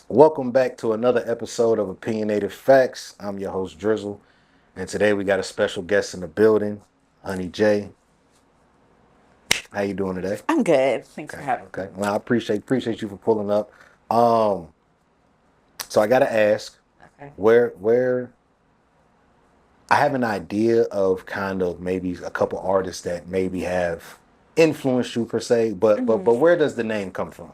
Welcome back to another episode of Opinionated Facts. I'm your host Drizzle, and today we got a special guest in the building, Honey Jaii. How you doing today? I'm good. Thanks for Okay, having me. okay. Well, I appreciate you for pulling up. Um, so I gotta ask, Okay. where I have an idea of kind of maybe a couple artists that maybe have influenced you per se, but hmm where does the name come from?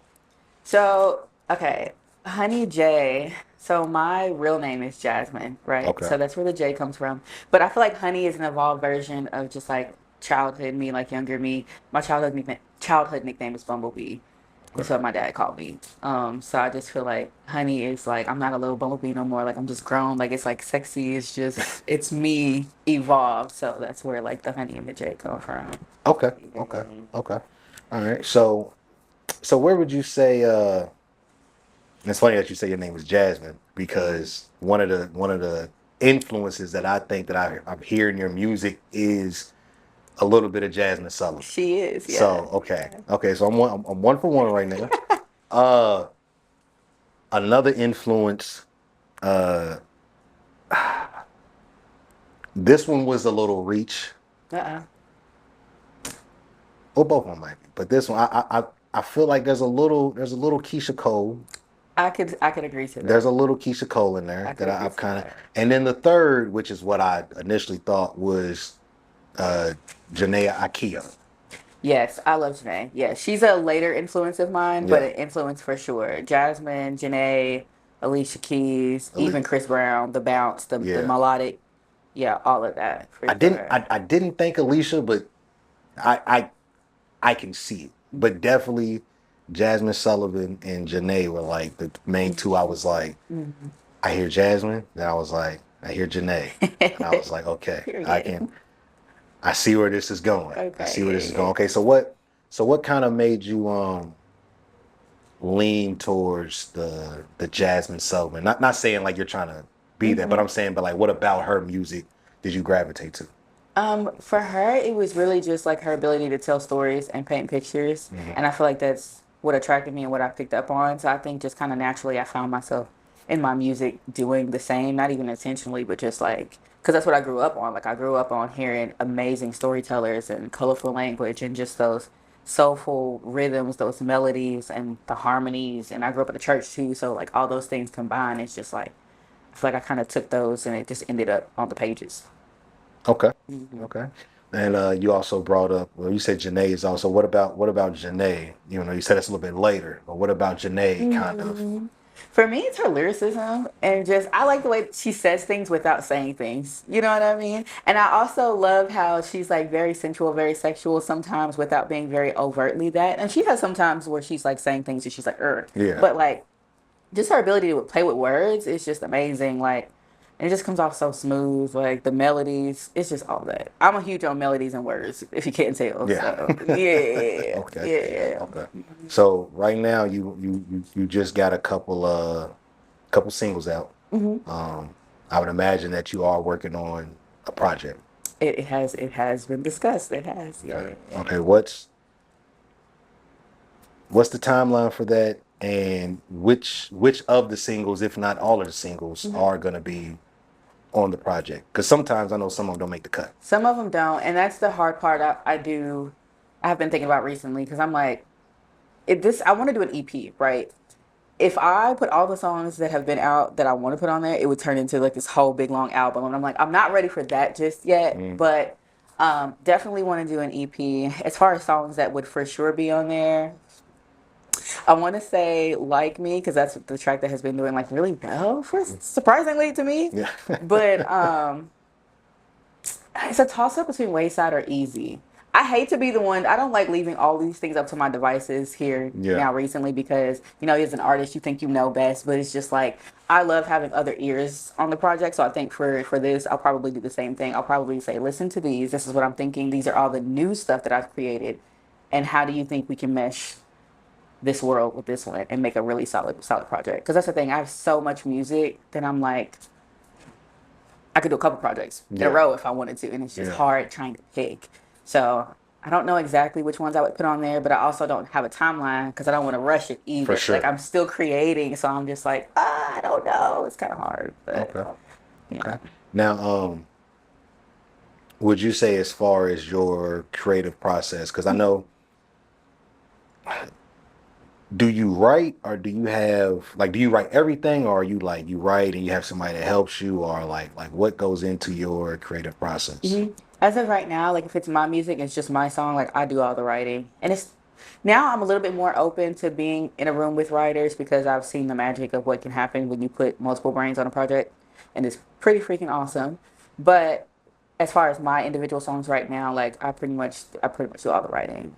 Okay, Honey J. So my real name is Jasmine, right? Okay, So that's where the J comes from. But I feel like Honey is an evolved version of just like childhood me, like younger me. My childhood nickname is Bumblebee. That's okay. what my dad called me. So I just feel like Honey is like I'm not a little bumblebee no more. Like I'm just grown. Like it's like sexy. It's me evolved. So that's where like the Honey and the J come from. Okay, okay, okay. All right. So where would you say it's funny that you say your name is Jasmine because one of the influences that I think that I'm hearing in your music is a little bit of Jazmine Sullivan. She is, yeah. So okay, so I'm one for one right now. Uh, another influence. Uh, this one was a little reach, Uh-uh. or both of them might be, but this one I feel like there's a little Keyshia Cole. I could agree to There's that. a little Keyshia Cole in I there could that agree I've to kind of, that. and then the third, which is what I initially thought was uh, Jhené Aiko. Yes, I love Janae. Yeah, she's a later influence of mine, but Yeah, an influence for sure. Jasmine, Janae, Alicia Keys, even Chris Brown, the bounce, the yeah. melodic. Yeah, all of that for I didn't sure. I didn't think Alicia, but I I I can see it. But definitely Jazmine Sullivan and Jhené were like the main two. I was like, Mhm. I hear Jasmine, then I was like, I hear Jhené, and I was like, okay, I Period. can. I see where this is going. I see where this is going. Okay. Okay, so what kind of made you lean towards the Jazmine Sullivan? Not saying like you're trying to be that, but hmm I'm saying, but like, what about her music did you gravitate to? For her, it was really just like her ability to tell stories and paint pictures, Hmm. and I feel like that's what attracted me and what I picked up on. So I think just kind of naturally, I found myself in my music doing the same, not even intentionally, but just like because that's what I grew up on. Like I grew up on hearing amazing storytellers and colorful language and just those soulful rhythms, those melodies and the harmonies. And I grew up at the church too, so like all those things combined, it's just like I feel like I kind of took those and it just ended up on the pages. Okay, hmm okay. And you also brought up, well, you said Janae is also. What about Janae? You said it's a little bit later, but what about Janae? Kind of. Mm, For me, it's her lyricism and just I like the way she says things without saying things. You know what I mean? And I also love how she's like very sensual, very sexual sometimes without being very overtly that. And she has sometimes where she's like saying things and she's like, Yeah. but like just her ability to play with words is just amazing. Like, and it just comes off so smooth. Like the melodies, it's just all that. I'm a huge on melodies and words, if you can't tell. Yeah. So yeah, Okay. yeah. Okay. So right now you just got a couple singles out. hmm I would imagine that you are working on a project. it has been discussed. It has. Yeah, Okay. yeah, yeah. Okay. What's the timeline for that? And which of the singles, if not all of the singles, Mhm. are gonna be on the project? Because sometimes I know some of them don't make the cut. Some of them don't, and that's the hard part. I do. I have been thinking about recently because I'm like, this. I want to do an EP, right? If I put all the songs that have been out that I want to put on there, it would turn into like this whole big long album. And I'm like, I'm not ready for that just yet, Mm, but definitely want to do an EP. As far as songs that would for sure be on there, I want to say "Like Me" because that's the track that has been doing like really well for surprisingly to me. yeah. But it's a toss up between Wayside or Easy. I hate to be the one. I don't like leaving all these things up to my devices here Yeah. now recently because, as an artist, you think you know best, but it's just like I love having other ears on the project. So I think for this, I'll probably do the same thing. I'll probably say, listen to these. This is what I'm thinking. These are all the new stuff that I've created. And how do you think we can mesh this world with this one and make a really solid project? Because that's the thing. I have so much music that I'm like, I could do a couple projects in a Yeah. row if I wanted to, and it's just Yeah. hard trying to pick. So I don't know exactly which ones I would put on there, but I also don't have a timeline because I don't want to rush it For either. Like sure. I'm still creating, so I'm just like, I don't know. It's kind of hard, but Okay. yeah. Okay. Now, would you say as far as your creative process, because I know, do you write or do you have like do you write everything or are you like you write and you have somebody that helps you or like what goes into your creative process? hmm As of right now, like if it's my music, it's just my song. Like I do all the writing, and it's now I'm a little bit more open to being in a room with writers because I've seen the magic of what can happen when you put multiple brains on a project, and it's pretty freaking awesome. But as far as my individual songs right now, like I pretty much do all the writing.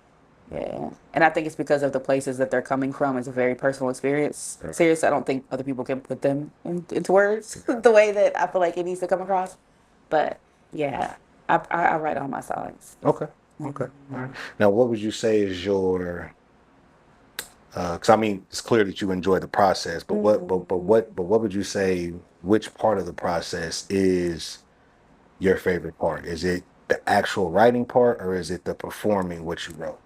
Yeah, and I think it's because of the places that they're coming from. It's a very personal experience. Okay. Seriously, I don't think other people can put them into words the way that I feel like it needs to come across. But yeah, I write all my songs. Okay. Okay. All right. Now, what would you say is your? Because I mean, it's clear that you enjoy the process, but what would you say? Which part of the process is your favorite part? Is it the actual writing part, or is it the performing what you wrote?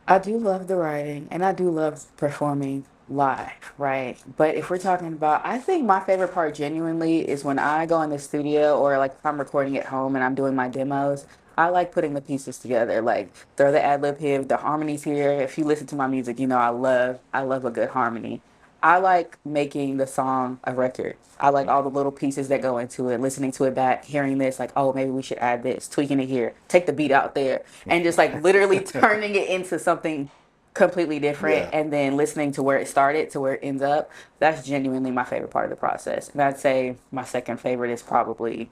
I do love the writing and I do love performing live, right? But if we're talking about, I think my favorite part genuinely is when I go in the studio or like if I'm recording at home and I'm doing my demos. I like putting the pieces together, like throw the ad lib here, the harmonies here. If you listen to my music, you know I love a good harmony. I like making the song a record. I like all the little pieces that go into it, listening to it back, hearing this, like, oh, maybe we should add this, tweaking it here, take the beat out there, and just like literally turning it into something completely different Yeah. and then listening to where it started to where it ends up. That's genuinely my favorite part of the process. And I'd say my second favorite is probably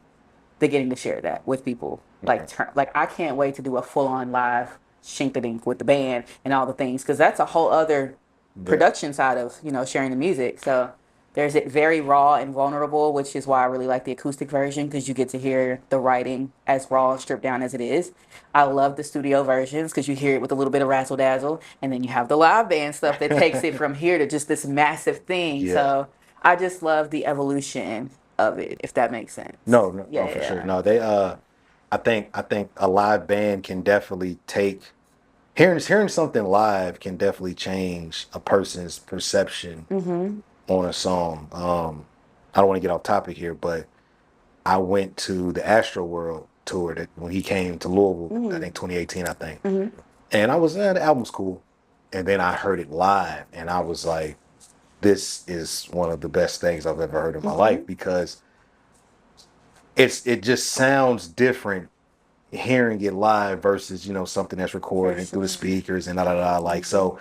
the getting to share that with people. Okay. Like I can't wait to do a full on live shink with the band and all the things because that's a whole other Yeah. production side of sharing the music. So there's it very raw and vulnerable, which is why I really like the acoustic version because you get to hear the writing as raw and stripped down as it is. I love the studio versions because you hear it with a little bit of razzle dazzle, and then you have the live band stuff that takes it from here to just this massive thing. Yeah. So I just love the evolution of it, if that makes sense. No, no, Yeah, no, for sure. yeah, No, they I think a live band can definitely take hearing something live can definitely change a person's perception yeah. Mm-hmm. on a song. I don't want to get off topic here, but I went to the Astro World tour that when he came to Louisville, I Mm-hmm. think 2018, I think. Mm-hmm. And I was the album's cool. And then I heard it live and I was like, this is one of the best things I've ever heard in my Mm-hmm. life because it just sounds different hearing it live versus something that's For recorded through the sure. speakers and da da da like Mm-hmm. so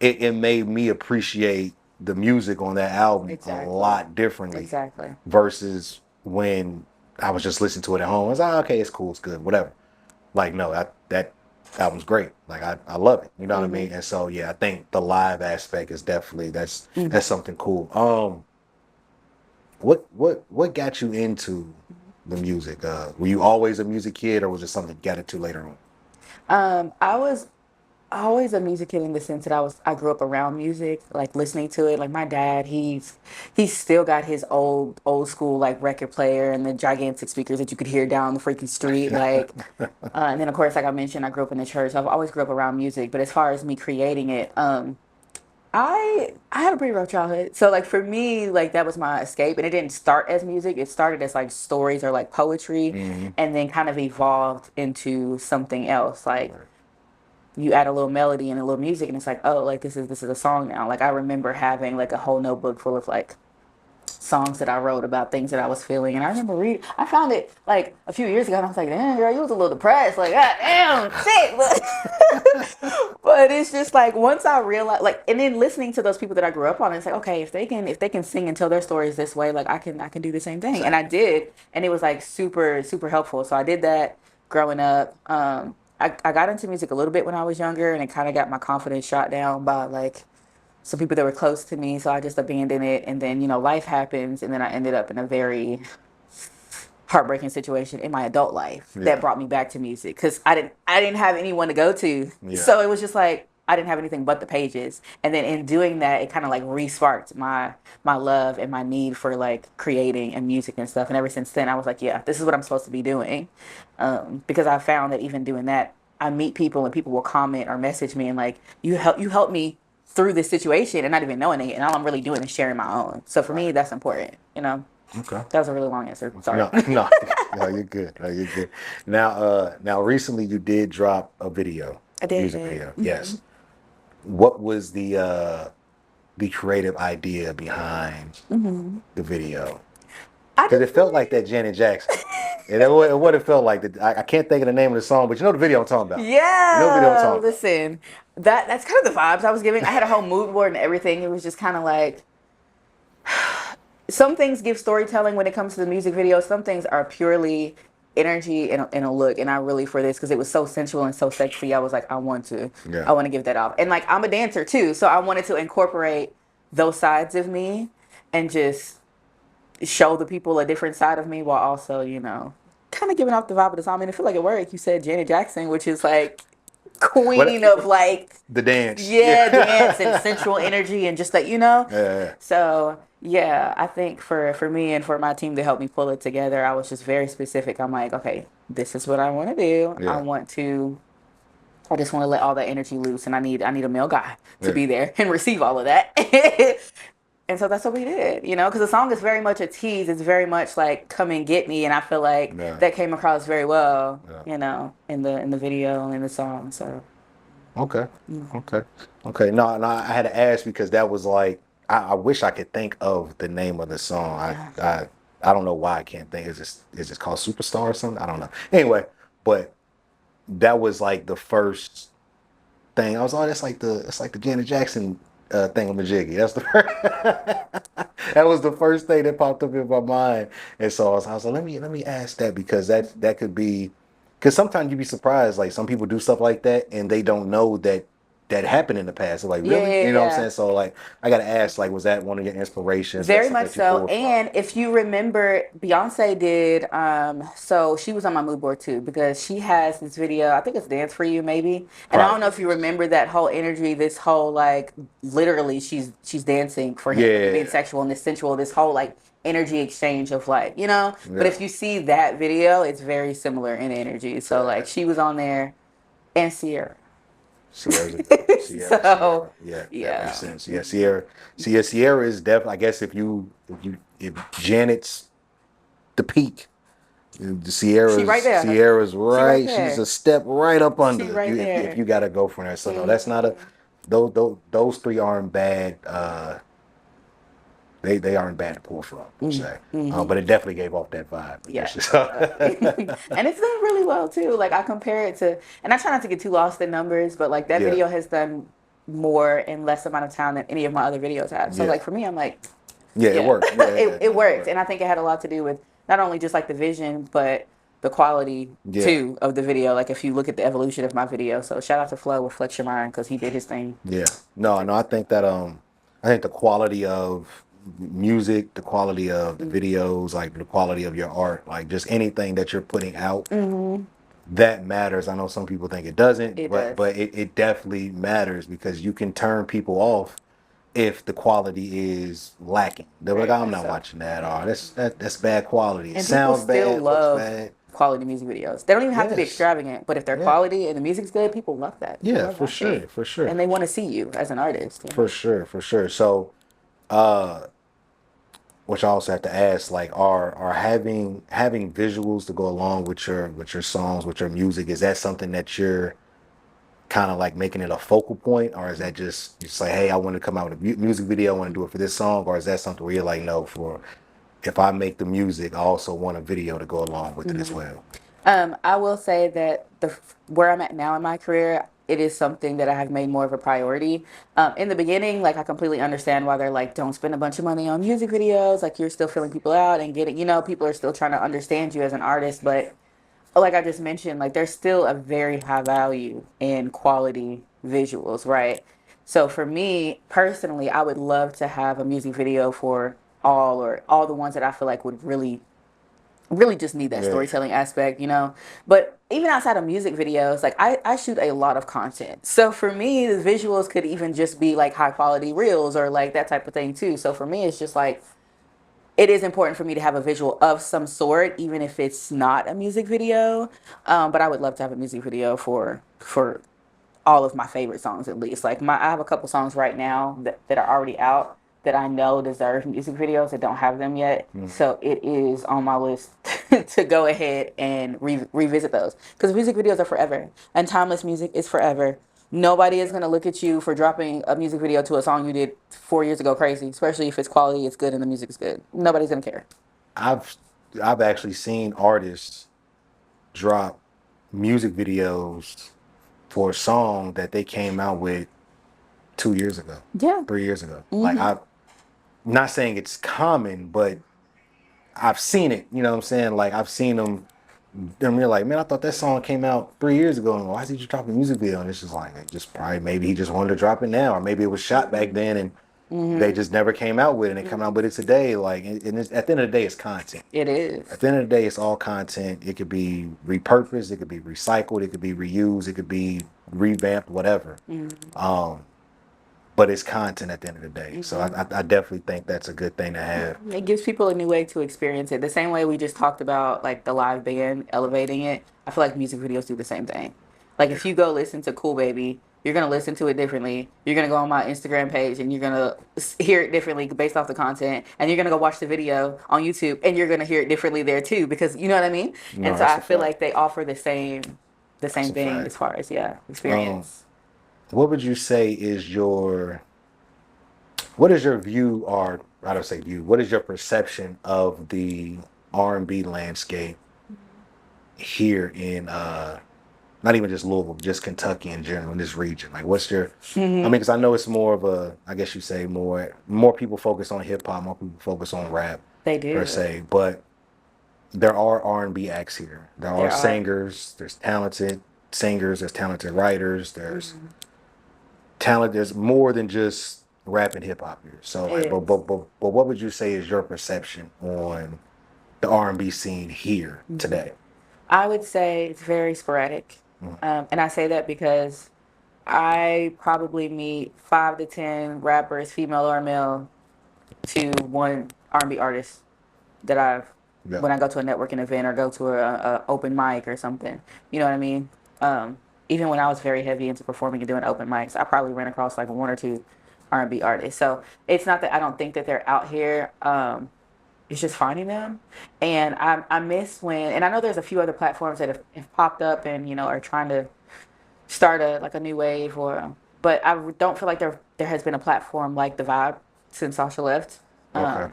it made me appreciate the music on that album a Exactly. lot differently Exactly. versus when I was just listening to it at home. I was like, okay, it's cool, it's good, whatever. Like, no, that album's great. Like, I love it. You know what I Mm-hmm. mean? And so, yeah, I think the live aspect is definitely Mm-hmm. that's something cool. What got you into the music? Were you always a music kid, or was it something you got into later on? I was always a music kid in the sense that I grew up around music, like listening to it. Like my dad, he's still got his old school like record player and the gigantic speakers that you could hear down the freaking street. Like, and then of course, like I mentioned, I grew up in the church. I've always grew up around music, but as far as me creating it, I had a pretty rough childhood. So like for me, like that was my escape, and it didn't start as music. It started as like stories or like poetry, Hmm. and then kind of evolved into something else. Like Right. you add a little melody and a little music and it's like, oh, like this is a song now. Like I remember having like a whole notebook full of like songs that I wrote about things that I was feeling. And I remember reading, I found it like a few years ago and I was like, damn, girl, you was a little depressed. Like, God damn, shit. But it's just like once I realized, like, and then listening to those people that I grew up on, it's like, okay, if they can sing and tell their stories this way, like I can do the same thing. And I Exactly. did, and it was like super super helpful. So I did that growing up. I got into music a little bit when I was younger, and it kind of got my confidence shot down by like some people that were close to me. So I just abandoned it, and then life happens, and then I ended up in a very heartbreaking situation in my adult life that Yeah. brought me back to music because I didn't have anyone to go to. Yeah. So it was just like I didn't have anything but the pages. And then in doing that, it kind of like re-sparked my love and my need for like creating and music and stuff. And ever since then, I was like, yeah, this is what I'm supposed to be doing. Because I found that even doing that, I meet people and people will comment or message me and like, you help me through this situation and not even knowing it. And all I'm really doing is sharing my own. So for me, that's important, you know? Okay. That was a really long answer. Sorry. No, you're good. No, you're good. Now, recently you did drop a video, I did. music video. Yes. What was the creative idea behind the video? Because it felt like that Janet Jackson. And what it felt like. I can't think of the name of the song, but you know the video I'm talking about. Yeah. You know the video I'm talking about. Listen, that's kind of the vibes I was giving. I had a whole mood board and everything. It was just kind of like, some things give storytelling when it comes to the music video. Some things are purely energy and a look. And I really, for this, because it was so sensual and so sexy, I was like, I want to give that off. And like, I'm a dancer too, so I wanted to incorporate those sides of me and just show the people a different side of me while also, you know, kind of giving off the vibe of the song. I mean, I feel like it worked. You said Janet Jackson, which is like queen of like the dance. Yeah, dance and sensual energy and just like, you know. Yeah. So yeah, I think for me and for my team to help me pull it together, I was just very specific. I'm like, okay, this is what I want to do. Yeah. I just want to let all that energy loose, and I need a male guy to be there and receive all of that. And so that's what we did, you know, because the song is very much a tease. It's very much like "come and get me," and I feel like that came across very well, you know, in the video and in the song. So okay. No, I had to ask because that was like I wish I could think of the name of the song. I don't know why I can't think. Is this called Superstar or something? I don't know. Anyway, but that was like the first thing. I was that's like the Janet Jackson thingamajiggy. That's the that was the first thing that popped up in my mind. And so I was like, let me ask that because that could be because sometimes you'd be surprised. Like some people do stuff like that and they don't know that happened in the past. So like really, you know what I'm saying? So like I gotta ask, like, was that one of your inspirations? Very much so. And if you remember, Beyonce did, so she was on my mood board too, because she has this video, I think it's Dance for You maybe. And I don't know if you remember that whole energy, this whole like literally she's dancing for him, being sexual and this sensual, this whole like energy exchange of like, you know. But if you see that video, it's very similar in energy. So like she was on there and Sierra. Sierra, that makes sense. Yeah, Sierra is definitely. I guess if Janet's the peak, Sierra's right there. Sierra's right. She's a step right up under. Right if you got to go for that. So no, that's not a. Those three aren't bad. They aren't bad to pull from, say. But it definitely gave off that vibe. Yeah. And it's done really well too. Like I compare it to, and I try not to get too lost in numbers, but like that video has done more in less amount of time than any of my other videos have. So like for me, I'm like, it worked. It worked, and I think it had a lot to do with not only just like the vision, but the quality too of the video. Like if you look at the evolution of my video, so shout out to Flo with Flex Your Mind because he did his thing. Yeah. No, I think that I think the quality of music, the quality of the videos, like the quality of your art, like just anything that you're putting out, that matters. I know some people think it doesn't, but it definitely matters because you can turn people off if the quality is lacking. They're like, I'm not watching that, or that's bad quality. It sounds bad, looks bad. Quality music videos. They don't even have to be extravagant, but if they're quality and the music's good, people love that. Yeah, for sure. And they want to see you as an artist. You know? For sure. So which I also have to ask, like, are having visuals to go along with your songs, with your music, is that something that you're kind of like making it a focal point, or is that just like, hey, I want to come out with a music video, I want to do it for this song, or is that something where you're like, no, if I make the music, I also want a video to go along with it as well? I will say that where I'm at now in my career, it is something that I have made more of a priority. In the beginning, like I completely understand why they're like, don't spend a bunch of money on music videos. Like you're still filling people out and getting, you know, people are still trying to understand you as an artist. But like I just mentioned, like there's still a very high value in quality visuals, right? So for me personally, I would love to have a music video for all the ones that I feel like would really really just need that Yeah. storytelling aspect, you know. But even outside of music videos, like I shoot a lot of content. So for me, the visuals could even just be like high quality reels or like that type of thing too. So for me, it's just like it is important for me to have a visual of some sort, even if it's not a music video. But I would love to have a music video for all of my favorite songs at least. Like I have a couple songs right now that are already out that I know deserve music videos that don't have them yet. So it is on my list to go ahead and revisit those because music videos are forever and timeless music is forever. Nobody is gonna look at you for dropping a music video to a song you did 4 years ago crazy, especially if it's quality, it's good, and the music is good. Nobody's gonna care. I've I've actually seen artists drop music videos for a song that they came out with 2 years ago, Yeah. 3 years ago. Like I'm not saying it's common, but I've seen it. You know what I'm saying? Like I've seen them. Then you're like, man, I thought that song came out 3 years ago, and why is he just dropping a music video? And it's just like, it just probably maybe he just wanted to drop it now, or maybe it was shot back then, and they just never came out with it. And they come out with it today. Like, and it's, at the end of the day, it's content. It is. At the end of the day, it's all content. It could be repurposed, it could be recycled, it could be reused, it could be revamped, whatever. But it's content at the end of the day. So I definitely think that's a good thing to have. It gives people a new way to experience it. The same way we just talked about like the live band elevating it. I feel like music videos do the same thing. Like if you go listen to Cool Baby, you're gonna listen to it differently. You're gonna go on my Instagram page and you're gonna hear it differently based off the content. And you're gonna go watch the video on YouTube and you're gonna hear it differently there too because you know what I mean. No, And so that's I a feel fact. like they offer the same a thing fact. as far as experience. What would you say is what is your view, or I don't say view, what is your perception of the R&B landscape here in not even just Louisville, just Kentucky in general, in this region? Like what's your I mean, because I know it's more of a, I guess you say more people focus on hip hop, more people focus on rap They per do. se, but there are R&B acts here. There are There are. singers, there's talented singers, there's talented writers, there's talent. There's more than just rap and hip hop here. So, like, It but what would you say is your perception on the R&B scene here today? I would say it's very sporadic. And I say that because I probably meet 5 to 10 rappers, female or male, to one R&B artist that Yeah. when I go to a networking event or go to a open mic or something. You know what I mean? Even when I was very heavy into performing and doing open mics, I probably ran across like one or two R&B artists. So it's not that I don't think that they're out here. It's just finding them. And I miss when, and I know there's a few other platforms that have popped up and, are trying to start a new wave but I don't feel like there has been a platform like The Vibe since Sasha left. Okay.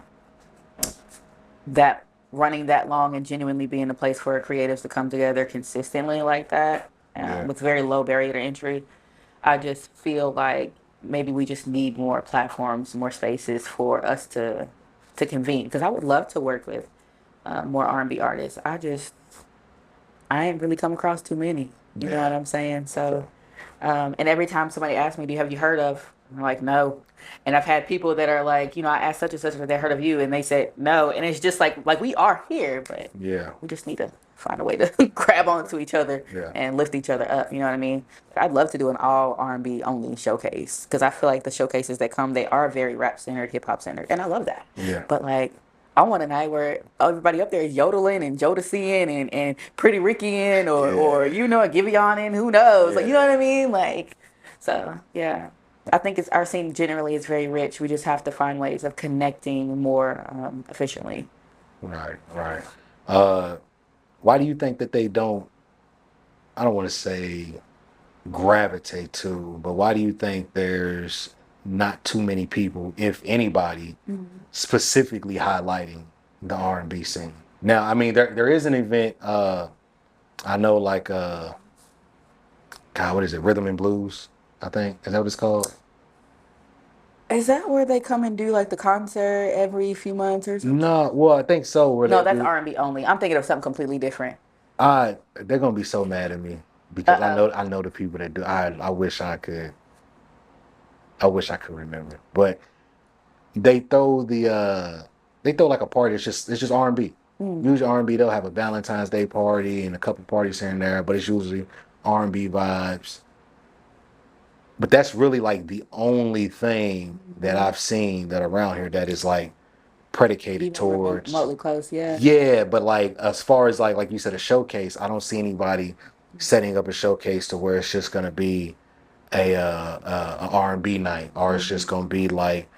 That running that long and genuinely being a place for creatives to come together consistently like that Yeah. with very low barrier to entry. I just feel like maybe we just need more platforms, more spaces for us to convene. Because I would love to work with more R&B artists. I ain't really come across too many. You know Yeah. what I'm saying? So, and every time somebody asks me, have you heard of? I'm like, no. And I've had people that are like, I asked such and such if they heard of you, and they said no. And it's just like we are here, but Yeah. we just need to find a way to grab onto each other Yeah. and lift each other up. You know what I mean? I'd love to do an all R&B only showcase because I feel like the showcases that come, they are very rap centered, hip hop centered, and I love that. Yeah. But like, I want a night where everybody up there is yodeling and Jodeciing and Pretty Rickying or Giveon and who knows, like you know what I mean? Like, so yeah, I think it's our scene generally is very rich. We just have to find ways of connecting more efficiently. Right. Right. Why do you think that they don't? I don't want to say gravitate to, but why do you think there's not too many people, if anybody, specifically highlighting the R&B scene? Now, I mean, there is an event. I know, like, God, what is it? Rhythm and Blues, I think. Is that what it's called? Is that where they come and do like the concert every few months or something? No, well, I think so. Where No, they that's do. R&B only. I'm thinking of something completely different. They're gonna be so mad at me because I know the people that do. I wish I could. I wish I could remember, but they throw like a party. It's just R&B. Usually R&B, they'll have a Valentine's Day party and a couple parties here and there, but it's usually R&B vibes. But that's really like the only thing that I've seen that around here that is like predicated Even towards. remotely close, yeah. Yeah, but like as far as like you said, a showcase, I don't see anybody setting up a showcase to where it's just gonna be a R&B night, or it's just gonna be like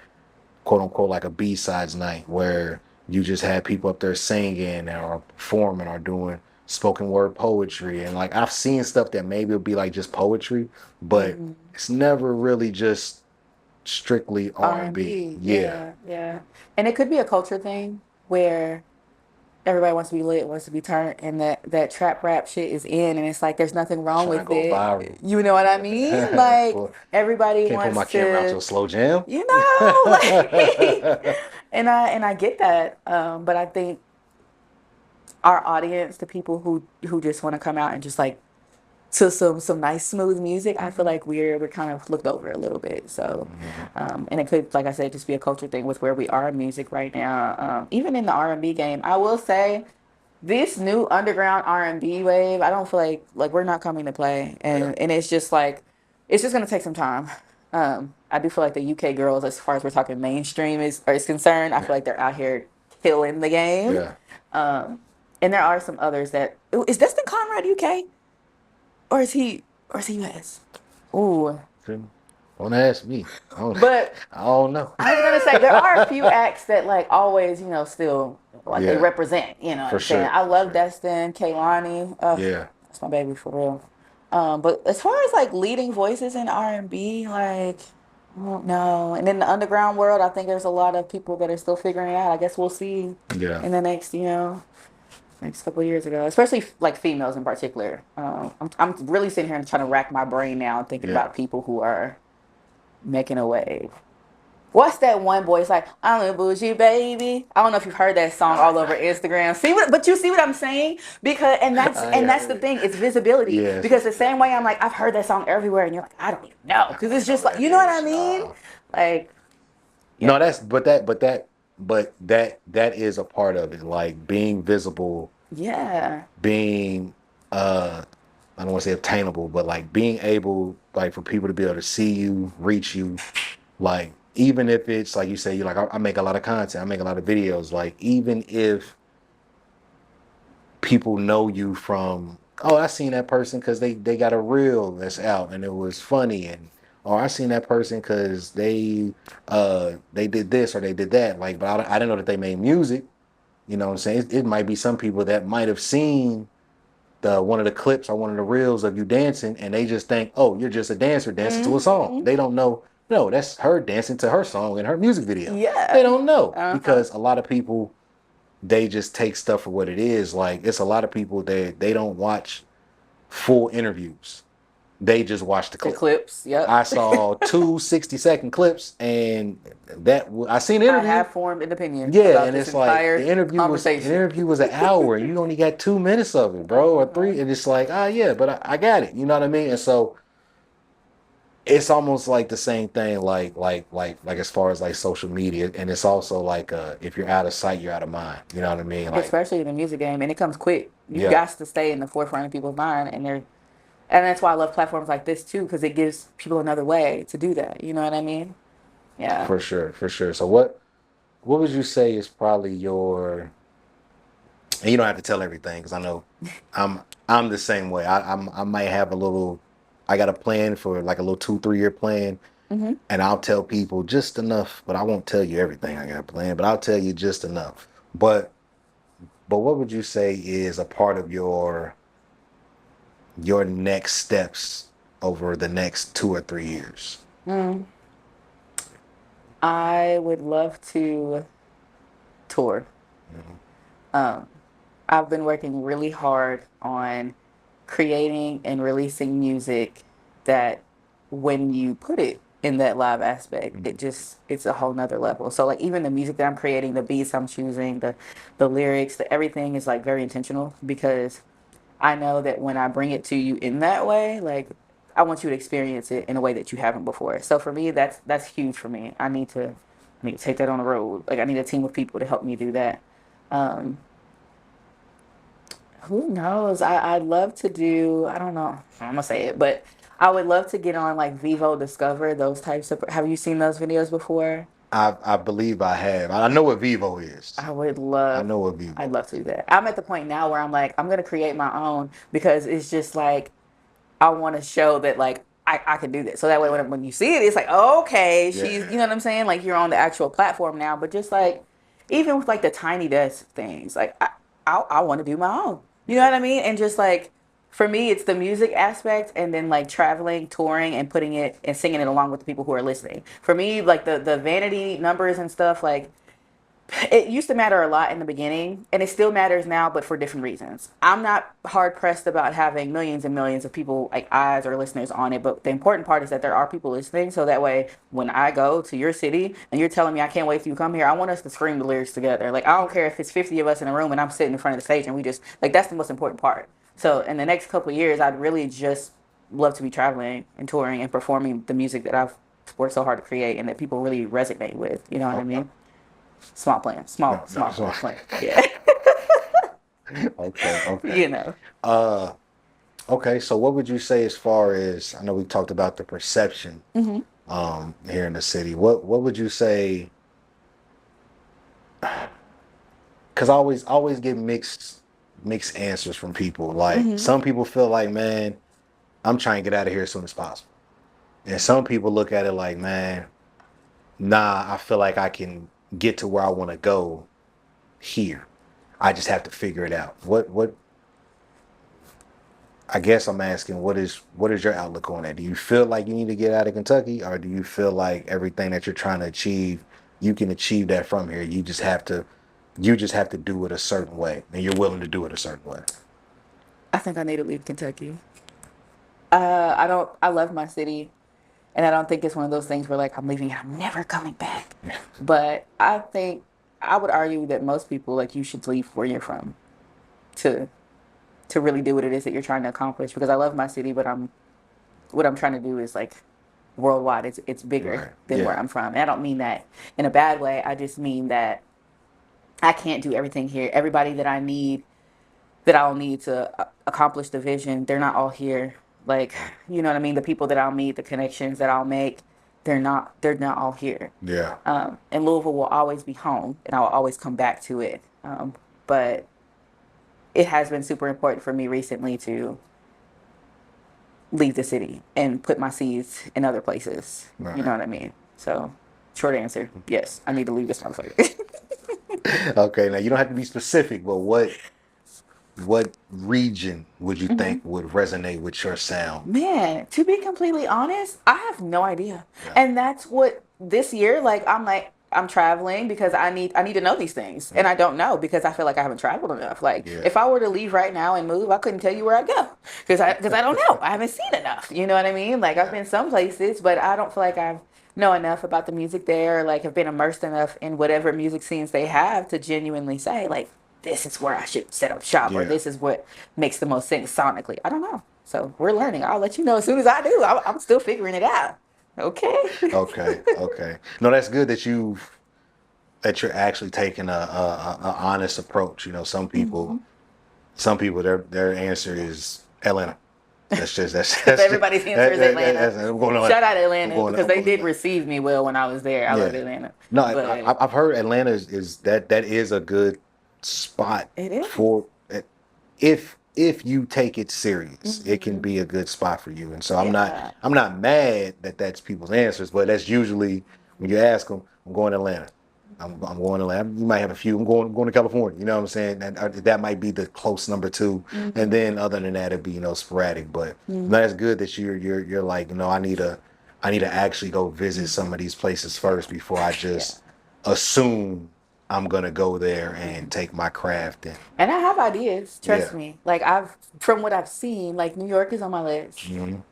quote unquote like a B-sides night where you just have people up there singing or performing or doing spoken word poetry. And like I've seen stuff that maybe it'll be like just poetry, but it's never really just strictly R&B. R&B, Yeah. yeah, yeah. And it could be a culture thing where everybody wants to be lit, wants to be turned, and that trap rap shit is in, and it's like there's nothing wrong Trying to with go it. viral. You know what I mean? Like everybody Can't put my wants camera out to to, a slow jam. like, and I get that. But I think our audience, the people who just want to come out and just like to some nice smooth music, I feel like we're kind of looked over a little bit. So, and it could, like I said, just be a culture thing with where we are in music right now. Even in the R&B game, I will say this new underground R&B wave, I don't feel like we're not coming to play, and it's just like it's just gonna take some time. I do feel like the UK girls, as far as we're talking mainstream is concerned, I feel like they're out here killing the game. Yeah. And there are some others that is Destin Conrad UK or is he US? Ooh, Don't ask me. but I don't know. I was gonna say there are a few acts that like always, still like they Yeah. represent. You know what For I'm saying? sure. I For love sure. Destin, Kaylani. Yeah. That's my baby for real. But as far as like leading voices in R&B, like I don't know. And in the underground world, I think there's a lot of people that are still figuring it out. I guess we'll see Yeah. in the next couple of years ago, especially like females in particular. I'm really sitting here and trying to rack my brain now and thinking Yeah. about people who are making a wave. What's that one boy? It's like, I'm a bougie baby. I don't know if you've heard that song all over Instagram. But you see what I'm saying? Because that's the thing. It's visibility. Yes. Because the same way I'm like, I've heard that song everywhere, and you're like, I don't even know. Because it's just like, you know what I mean? Like, yeah. No, that is a part of it. Like being visible, Yeah. being I don't want to say obtainable, but like being able like for people to be able to see you, reach you, like even if it's like you say, you're like I make a lot of content, I make a lot of videos, like even if people know you from, oh, I seen that person because they got a reel that's out and it was funny, and or I seen that person because they did this or they did that, like, but I didn't know that they made music. You know what I'm saying? It might be some people that might have seen the one of the clips or one of the reels of you dancing, and they just think, oh, you're just a dancer dancing to a song. They don't know, no, that's her dancing to her song in her music video. Yeah. They don't know Uh-huh. because a lot of people, they just take stuff for what it is. Like it's a lot of people that they don't watch full interviews. They just watch the The clip. clips. Yep. I saw two 60-second clips, and I seen the I interview. have formed an opinion Yeah, about and this it's like entire the interview conversation. was an hour, and you only got 2 minutes of it, bro, or three, and it's like, yeah, but I got it. You know what I mean? And so it's almost like the same thing, like as far as like social media, and it's also like if you're out of sight, you're out of mind. You know what I mean? Like, Especially in the music game, and it comes quick. You yeah, got to stay in the forefront of people's mind, and that's why I love platforms like this too, because it gives people another way to do that. You know what I mean? Yeah. for sure, for sure. So what would you say is probably your, and you don't have to tell everything because I know I'm the same way. I might have a little, I got a plan for like a little 2-3 year plan, Hmm. and I'll tell people just enough, but I won't tell you everything I got planned, but I'll tell you just enough. But what would you say is a part of your next steps over the next 2 or 3 years? I would love to tour. Um, I've been working really hard on creating and releasing music that when you put it in that live aspect, it's a whole nother level. So like even the music that I'm creating, the beats I'm choosing, the lyrics, the everything is like very intentional because I know that when I bring it to you in that way, like I want you to experience it in a way that you haven't before. So for me, that's huge for me. I need to take that on the road. Like I need a team of people to help me do that. Um, Who knows? I'd love to do, I don't know, I'm gonna say it, but I would love to get on like Vivo Discover, those types of, have you seen those videos before? I believe I have. I know what Vivo is. I would I love, know what I'd Vivo love is. to do that. I'm at the point now where I'm like, I'm gonna create my own because it's just like, I want to show that like I can do this. So that way when you see it, it's like, okay, she's, you know Yeah. what I'm saying? Like you're on the actual platform now, but just like, even with like the tiny desk things, like I want to do my own, you know what I mean? And just like, for me, it's the music aspect and then like traveling, touring and putting it and singing it along with the people who are listening. For me, like the vanity numbers and stuff, like it used to matter a lot in the beginning and it still matters now but for different reasons. I'm not hard pressed about having millions and millions of people like eyes or listeners on it, but the important part is that there are people listening, so that way when I go to your city and you're telling me I can't wait till you come here, I want us to scream the lyrics together. Like I don't care if it's 50 of us in a room and I'm sitting in front of the stage and we just like, that's the most important part. So in the next couple of years I'd really just love to be traveling and touring and performing the music that I've worked so hard to create and that people really resonate with, you know what I Okay. mean? Small plan. Small, No, no, small so, plan. Yeah. okay, okay. You know. Uh, okay. So, what would you say as far as I know we talked about the perception Hmm. here in the city? What would you say? Because I always get mixed answers from people. Like Hmm. some people feel like, man, I'm trying to get out of here as soon as possible, and some people look at it like, man, nah, I feel like I can get to where I want to go here. I just have to figure it out. What I guess I'm asking, what is your outlook on that? Do you feel like you need to get out of Kentucky, or do you feel like everything that you're trying to achieve, you can achieve that from here? You just have to do it a certain way, and you're willing to do it a certain way. I think I need to leave Kentucky. I don't. I love my city, and I don't think it's one of those things where like I'm leaving and I'm never coming back. But I think I would argue that most people like you should leave where you're from to really do what it is that you're trying to accomplish. Because I love my city, but what I'm trying to do is like worldwide. It's bigger Right. than where Yeah. I'm from, and I don't mean that in a bad way. I just mean that I can't do everything here. Everybody that I'll need to accomplish the vision, they're not all here. Like, you know what I mean? The people that I'll meet, the connections that I'll make, they're not all here. Yeah. And Louisville will always be home, and I'll always come back to it. But it has been super important for me recently to leave the city and put my seeds in other places. You know Right. what I mean? So, short answer, yes, I need to leave this motherfucker. Okay. Now you don't have to be specific, but what region would you Hmm. think would resonate with your sound? Man, to be completely honest, I have no idea. Yeah. And that's what this year, like I'm traveling because I need to know these things. And I don't know because I feel like I haven't traveled enough. Like Yeah. if I were to leave right now and move, I couldn't tell you where I'd go because I don't know. I haven't seen enough. You know what I mean? Like I've Yeah. been some places, but I don't feel like I've know enough about the music there, like have been immersed enough in whatever music scenes they have to genuinely say like this is where I should set up shop or Yeah. this is what makes the most sense sonically. I don't know. So we're learning. I'll let you know as soon as I do. I'm still figuring it out. Okay. Okay. Okay. No, that's good that you're actually taking a honest approach. Hmm. Some people their answer is Atlanta. Everybody's answer is Atlanta. I'm going on. Shout out I'm Atlanta going. because I'm they going. did receive me well when I was there. I love Yeah. Atlanta, No, but I've heard Atlanta is that is a good spot it is. for if you take it serious, it can Hmm. be a good spot for you. And so Yeah. I'm not mad that that's people's answers, but that's usually when you ask them, I'm going to Atlanta. I'm going to Atlanta. You might have a few. I'm going to California. You know what I'm saying? That might be the close number two. And Hmm. then other than that, it'd be sporadic. But Hmm. no, that's good that you're like I need to actually go visit some of these places first before I Yeah. just assume I'm gonna go there and take my craft and And I have ideas, trust yeah. me. Like from what I've seen, like New York is on my list. Mhm.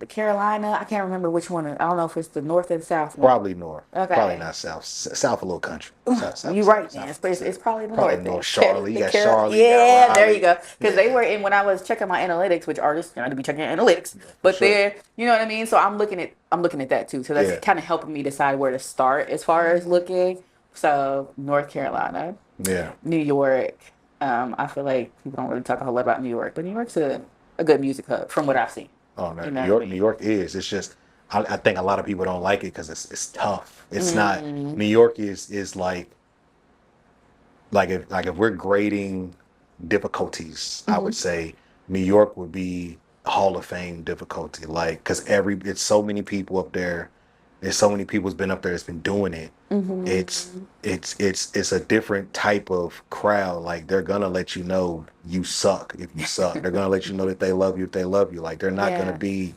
The Carolina, I can't remember which one. I don't know if it's the north and south one. Probably north. Probably Okay. not south. South a little country. South, south, You're south, right, man. south, It's south. probably the Probably north north. then. Charlotte. You got Carol, Charlotte. You got yeah, there you Raleigh. go. Because they Yeah. were in when I was checking my analytics, which artists got to be checking analytics. For But sure. they're, you know what I mean. So I'm looking at that too. So that's Yeah. kind of helping me decide where to start as far as looking. So North Carolina, Yeah. New York. I feel like people don't really talk a whole lot about New York, but New York's a good music hub from what I've seen. Oh no, You know New what I York, New mean? York is. It's just I think a lot of people don't like it because it's tough. It's not. Mm, New York is like if we're grading difficulties, I hmm would say New York would be Hall of Fame difficulty. Like because it's so many people up there. There's so many people's been up there that's been doing it. It's hmm it's a different type of crowd. Like they're gonna let you know you suck if you suck. They're gonna let you know that they love you if they love you. Like they're not gonna Yeah. be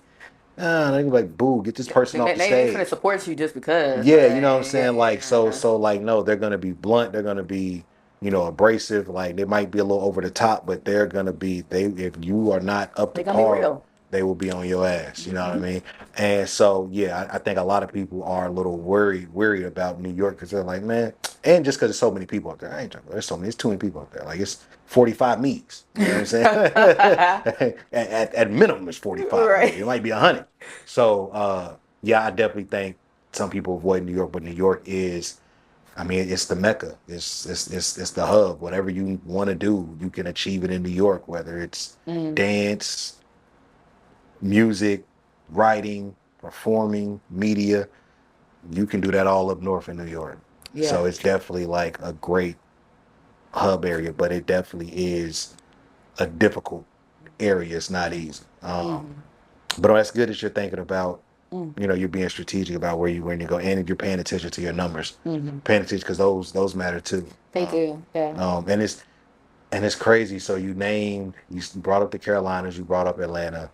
they're gonna be like, boo, get this person off the They ain't finna stage. support you just because, Yeah, you know what I'm like, saying? Like yeah. so like no, they're gonna be blunt, they're gonna be, abrasive, like they might be a little over the top, but they're gonna be they if you are not up to They gonna be par, real. they will be on your ass, you know what I Hmm mean? And so yeah, I think a lot of people are a little worried about New York because they're like, man, and just because there's so many people up there. I ain't joking, there's too many people up there. Like it's 45 meets. You know what I'm saying? at minimum it's 45, maybe. It Right. might be 100. So yeah, I definitely think some people avoid New York, but New York is, I mean, it's the mecca. It's the hub. Whatever you want to do, you can achieve it in New York. Whether it's Mm, dance, music, writing, performing, media, you can do that all up north in New York. yeah. So it's definitely like a great hub area, but it definitely is a difficult area. It's not easy. hmm But that's good that you're thinking about, mm you're being strategic about where you go, and you're paying attention to your numbers, hmm paying attention because those matter too. They do. Yeah. And it's crazy. So you brought up the Carolinas, you brought up Atlanta,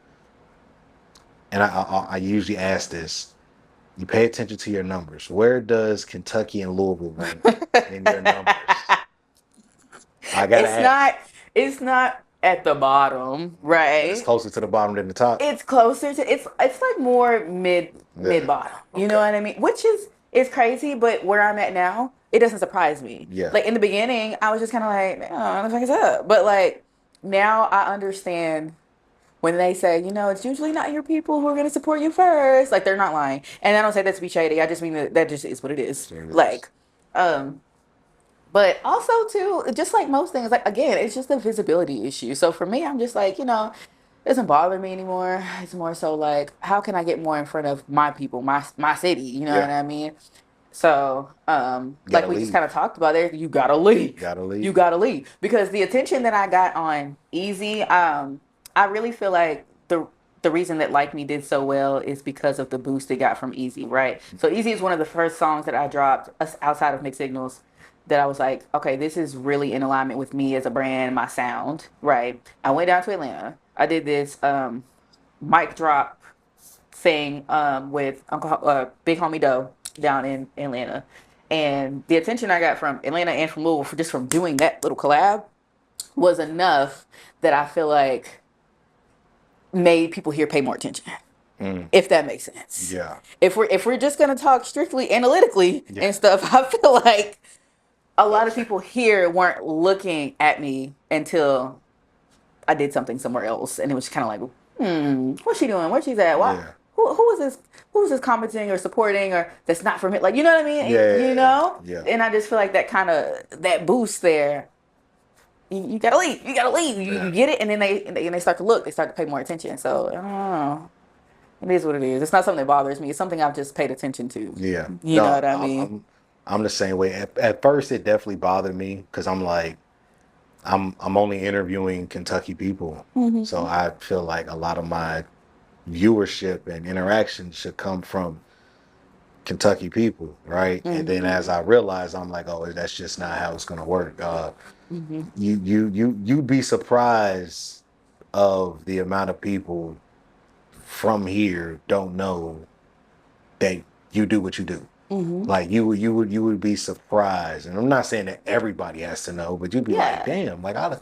and I usually ask this: you pay attention to your numbers. Where does Kentucky and Louisville rank in your numbers? I gotta It's ask. not. It's not at the bottom, But it's right? closer to the bottom than the top. It's closer to. It's like more mid Yeah. bottom. You know Okay. what I mean? Which is crazy, but where I'm at now, it doesn't surprise me. Yeah. Like in the beginning, I was just kind of like, oh, what the fuck is up? But like now, I understand when they say, it's usually not your people who are going to support you first. Like they're not lying, and I don't say that to be shady. I just mean that just is what it is. There it is. Like, um, but also too, just like most things, like again, it's just a visibility issue. So for me, I'm just like, it doesn't bother me anymore. It's more so like, how can I get more in front of my people, my city? You know what Yeah. I mean? So, You like gotta we just kind leave. of talked about there, you gotta leave. Gotta You leave. gotta leave because the attention that I got on Easy, I really feel like the reason that Like Me did so well is because of the boost it got from Easy, right? So Easy is one of the first songs that I dropped outside of Mixed Signals that I was like, okay, this is really in alignment with me as a brand, my sound, right? I went down to Atlanta. I did this mic drop thing with Uncle Big Homie Doe down in Atlanta, and the attention I got from Atlanta and from Louisville for just from doing that little collab was enough that I feel like made people here pay more attention. Mm. If that makes sense. Yeah. If we're just gonna talk strictly analytically Yeah. and stuff, I feel like a lot of people here weren't looking at me until I did something somewhere else, and it was kind of like, what's she doing? Where she's at? Why? Yeah. Who is this? Who's this commenting or supporting or that's not from it? Like, you know what I mean? You Yeah. know? Yeah. And I just feel like that kind of that boost there. You gotta leave. You gotta leave. You Yeah. get it, and then they start to look. They start to pay more attention. So I don't know. It is what it is. It's not something that bothers me. It's something I've just paid attention to. Yeah. You know No, what I mean? I'm the same way. At first, it definitely bothered me because I'm like, I'm only interviewing Kentucky people, so Hmm I feel like a lot of my viewership and interaction should come from Kentucky people, right? And then hmm as I realized, I'm like, oh, that's just not how it's gonna work. hmm You'd be surprised of the amount of people from here don't know that you do what you do. hmm Like you would be surprised, and I'm not saying that everybody has to know, but you'd be like, Yeah. damn, like I'd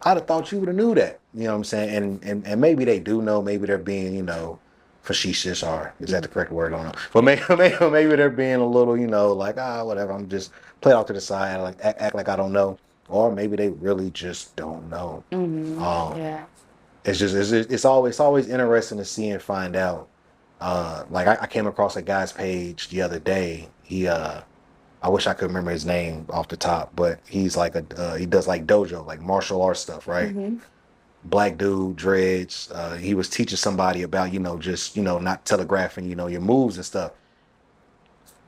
have thought you would have knew that. You know what I'm saying? And maybe they do know. Maybe they're being facetious, or is that the correct word? I don't know. But maybe they're being a little like whatever. I'm just play it off to the side, like act like I don't know, or maybe they really just don't know. Um, Yeah. it's always interesting to see and find out. Like I came across a guy's page the other day. I wish I could remember his name off the top, but he's like he does like dojo, like martial arts stuff, right? Mm-hmm. Black dude, dreads. He was teaching somebody about, just, not telegraphing, your moves and stuff.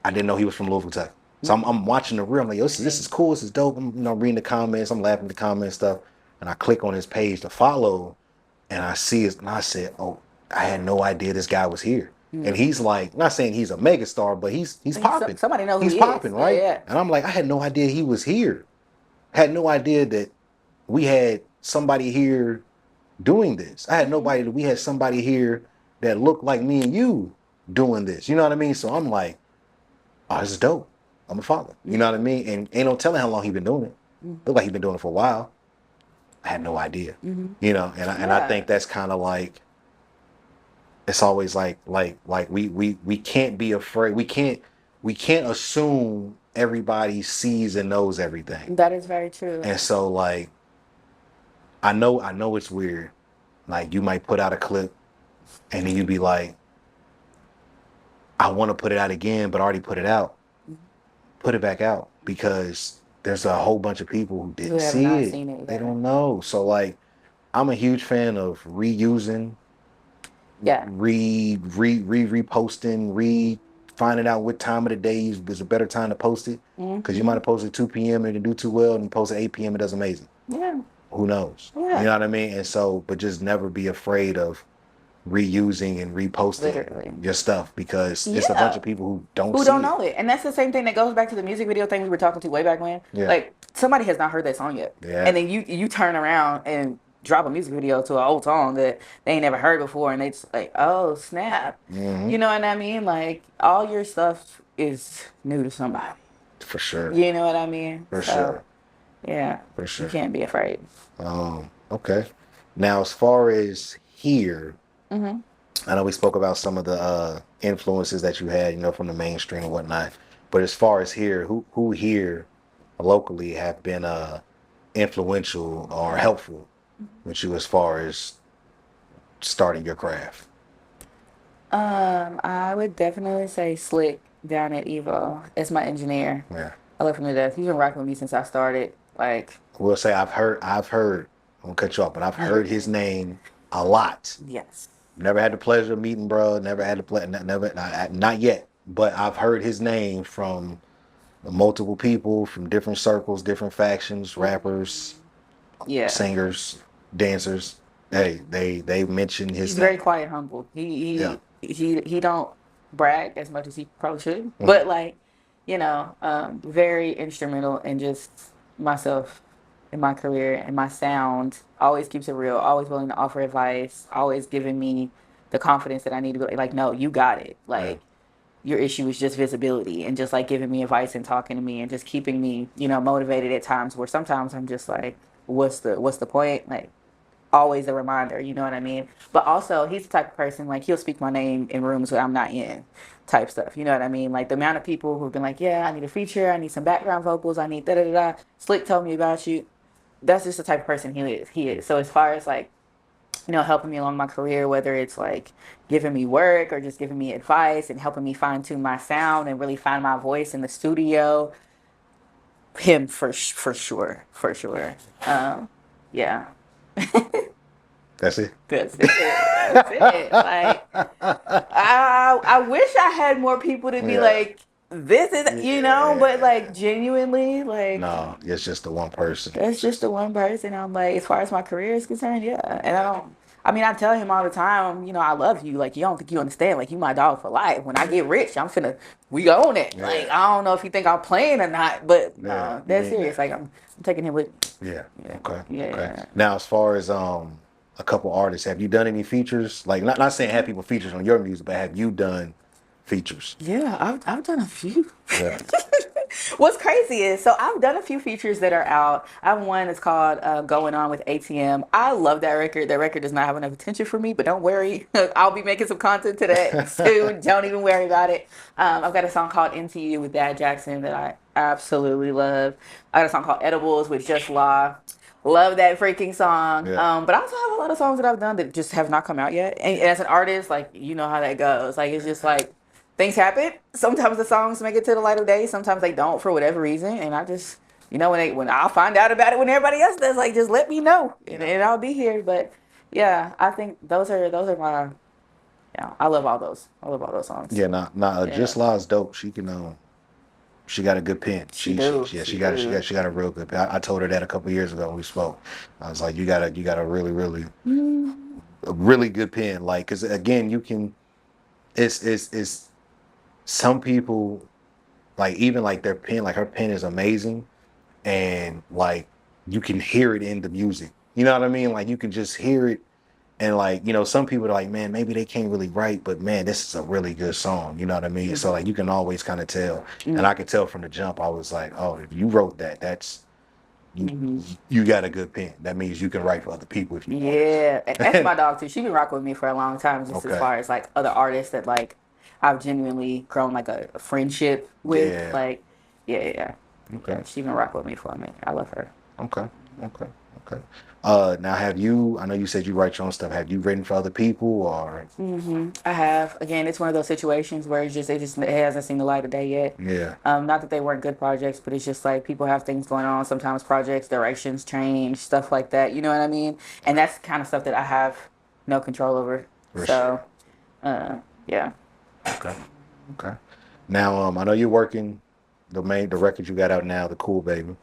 I didn't know he was from Louisville, Kentucky. So I'm watching the reel. I'm like, yo, this is cool. This is dope. I'm, reading the comments. I'm laughing at the comments stuff. And I click on his page to follow. And I see it. And I said, oh, I had no idea this guy was here. And he's like, not saying he's a megastar, but he's popping. Somebody knows who he's he popping, is. right? Yeah. And I'm like, I had no idea he was here. Had no idea that we had somebody here doing this. I had nobody that we had somebody here that looked like me and you doing this. You know what I mean? So I'm like, oh, this is dope. I'm a father. You know what I mean? And ain't no telling how long he been doing it. Look like he been doing it for a while. I had no idea. And I think that's kind of like, it's always like we can't be afraid. We can't assume everybody sees and knows everything. That is very true. And so like, I know it's weird. Like you might put out a clip and then you'd be like, I want to put it out again, but I already put it out. Put it back out because there's a whole bunch of people who didn't see it. They don't know. So like, I'm a huge fan of reusing, reposting, finding out what time of the day is a better time to post it. Because you might have posted 2 p.m. and it didn't do too well, and you post at 8 p.m. it does amazing. Yeah. Who knows? Yeah. You know what I mean? And so, but just never be afraid of reusing and reposting your stuff because it's a bunch of people who don't know it. And that's the same thing that goes back to the music video thing we were talking to way back when. Yeah. Like somebody has not heard that song yet. Yeah. And then you turn around and drop a music video to an old song that they ain't never heard before and they just like, oh snap. You know what I mean? Like all your stuff is new to somebody. For sure. You know what I mean? For sure. Yeah. For sure. You can't be afraid. Okay. Now as far as here, I know we spoke about some of the influences that you had, from the mainstream and whatnot. But as far as here, who here locally have been influential or helpful with you as far as starting your craft? I would definitely say Slick down at Evo as my engineer. Yeah. I love him to death. He's been rocking with me since I started. Like, we'll say I've heard, I'm gonna cut you off, but I've heard his name a lot. Yes. Never had the pleasure of meeting, bro. Never had the pleasure, not yet. But I've heard his name from multiple people, from different circles, different factions, rappers, singers, dancers. Hey, they mention his. He's very quiet, humble. He don't brag as much as he probably should, but like, very instrumental in just myself. In my career and my sound, always keeps it real, always willing to offer advice, always giving me the confidence that I need to be like, no, you got it. Like your issue is just visibility and just like giving me advice and talking to me and just keeping me, motivated at times where sometimes I'm just like, what's the point? Like always a reminder, you know what I mean? But also he's the type of person, like he'll speak my name in rooms where I'm not in type stuff. You know what I mean? Like the amount of people who've been like, yeah, I need a feature. I need some background vocals. I need da-da-da-da. Slick told me about you. That's just the type of person he is. So as far as like, helping me along my career, whether it's like giving me work or just giving me advice and helping me fine tune my sound and really find my voice in the studio, him for sure. Yeah. That's it. That's it. Like, I wish I had more people to be like, this is, but like genuinely, like. No, it's just the one person. It's just the one person. I'm like, as far as my career is concerned, yeah. And I tell him all the time, I love you. Like, you don't think you understand. Like, you my dog for life. When I get rich, we own it. Yeah. Like, I don't know if you think I'm playing or not, but no, that's serious. Like, I'm taking him with me. Yeah. Okay. Yeah. Okay. Now, as far as, a couple artists, have you done any features? Like, not saying have people features on your music, but have you done features? Yeah, I've done a few. Yeah. What's crazy is, so I've done a few features that are out. I have one that's called Going On with ATM. I love that record. That record does not have enough attention for me, but don't worry. I'll be making some content to that soon. Don't even worry about it. I've got a song called Into You with Dad Jackson that I absolutely love. I got a song called Edibles with Just Law. Love that freaking song. Yeah. But I also have a lot of songs that I've done that just have not come out yet. And as an artist, like, you know how that goes. Like, it's just like, things happen. Sometimes the songs make it to the light of day. Sometimes they don't for whatever reason. And I just, when I'll find out about it when everybody else does, like just let me know and I'll be here. But yeah, I think those are my, I love all those. I love all those songs. Yeah, Just Law's dope. She can she got a good pen. She do. She got a real good pen. I told her that a couple years ago when we spoke. I was like, you got a really a really good pen. Like, cause again, you can. It's some people like even like their pen, like her pen is amazing, and like you can hear it in the music. You know what I mean? Like you can just hear it. And like, some people are like, man, maybe they can't really write, but man, this is a really good song. You know what I mean? So like you can always kind of tell. And I could tell from the jump, I was like, oh, if you wrote that, that's you got a good pen. That means you can write for other people if you want. Yeah, and that's my dog too. She been rocking with me for a long time, just as Okay. far as like other artists that like I've genuinely grown like a friendship with. Yeah. Like, yeah. Okay. Yeah, she been rocking with me for a minute. I love her. Okay. Now I know you said you write your own stuff. Have you written for other people or? I have. Again, it's one of those situations where it hasn't seen the light of day yet. Yeah. Not that they weren't good projects, but it's just like people have things going on. Sometimes projects directions change, stuff like that. You know what I mean? And that's the kind of stuff that I have no control over. For So, yeah. Okay. Now, I know you're working the record you got out now, the Cool Baby.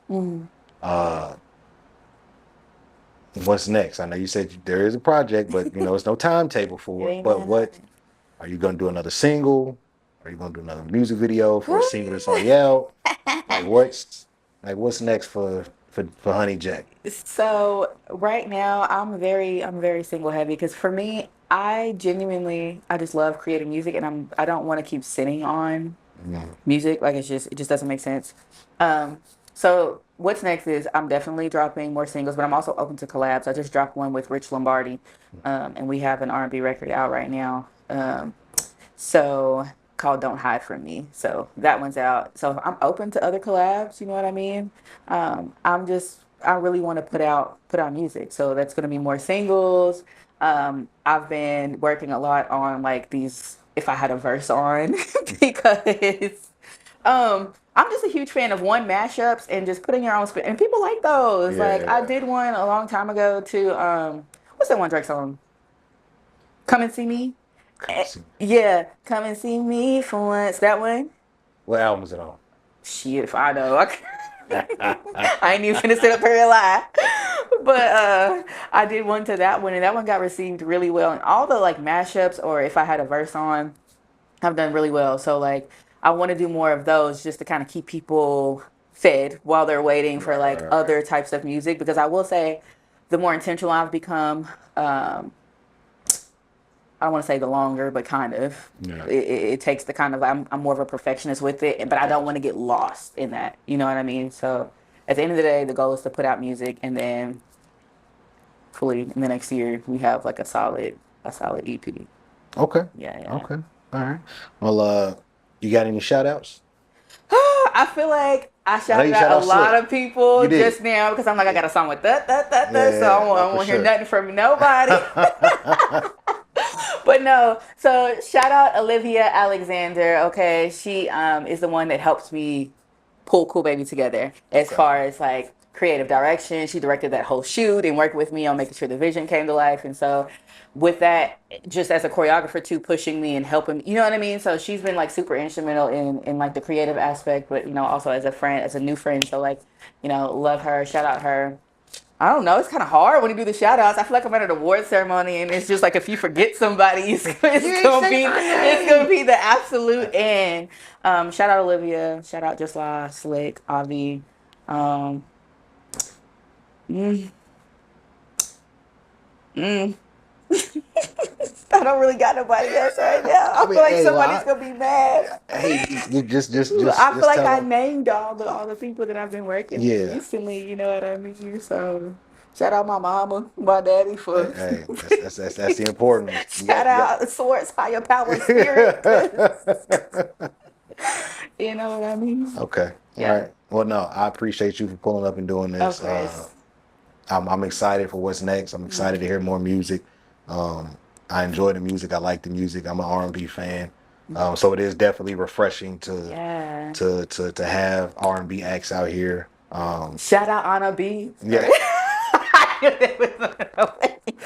What's next? I know you said there is a project, but it's no timetable for it. But what are you gonna do? Another single? Are you gonna do another music video for a single that's already out? What's next for Honey Jack? So right now I'm very single heavy because for me I just love creating music and I don't want to keep sitting on music, like it just doesn't make sense. So what's next is I'm definitely dropping more singles, but I'm also open to collabs. I just dropped one with Rich Lombardi, and we have an R&B record out right now. So called Don't Hide From Me. So that one's out. So I'm open to other collabs, you know what I mean? I really want to put out music. So that's going to be more singles. I've been working a lot on like these if I had a verse on because I'm just a huge fan of mashups and just putting your own spin and people like those. Like I did one a long time ago to what's that one Drake song? Come and See Me. Yeah, Come and See Me for once. That one. What album is it on? Shit, if I know. I ain't even finna sit up here and lie. But I did one to that one, and that one got received really well. And all the like mashups, or if I had a verse on, have done really well. So like, I want to do more of those just to kind of keep people fed while they're waiting for like other types of music. Because I will say, the more intentional I've become, I don't want to say the longer, but kind of. Yeah. It takes the kind of, I'm more of a perfectionist with it, but I don't want to get lost in that. You know what I mean? So at the end of the day, the goal is to put out music, and then hopefully in the next year we have like a solid EP. Okay. Yeah. Okay. All right. Well, you got any shout outs? I feel like I shouted out a lot of people just now because I'm like, I got a song with that. So I don't want to hear nothing from nobody. But no, so shout out Olivia Alexander. Okay, she is the one that helps me pull Cool Baby together as far as like creative direction. She directed that whole shoot and worked with me on making sure the vision came to life. And so with that, just as a choreographer too, pushing me and helping, you know what I mean? So she's been like super instrumental in like the creative aspect, but also as a friend, as a new friend. So like, love her, shout out her. I don't know. It's kind of hard when you do the shout outs. I feel like I'm at an award ceremony and it's just like if you forget somebody, it's gonna be the absolute end. Shout out Olivia. Shout out Just La, Slick, Avi. I don't really got nobody else right now. I feel like somebody's gonna be mad. Hey, you just I feel like I named all the people that I've been working with recently. You know what I mean? So shout out my mama, my daddy for. Hey, that's the important one. Shout out Source, higher power, spirit. You know what I mean? Okay. Yeah. All right. Well, no, I appreciate you for pulling up and doing this. I'm excited for what's next. I'm excited to hear more music. I enjoy the music. I like the music. I'm an R&B fan. So it is definitely refreshing Yeah. to have R&B acts out here. Shout out Anna B. Yeah.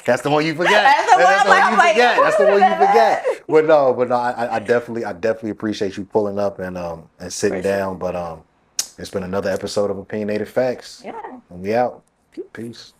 That's the one you forget. That's the one That's the one you I'm like, forget. That's the who one did you forget. that? But no, I definitely appreciate you pulling up and sitting For sure. down. But it's been another episode of Opinionated Facts. Yeah. And we out. Peace.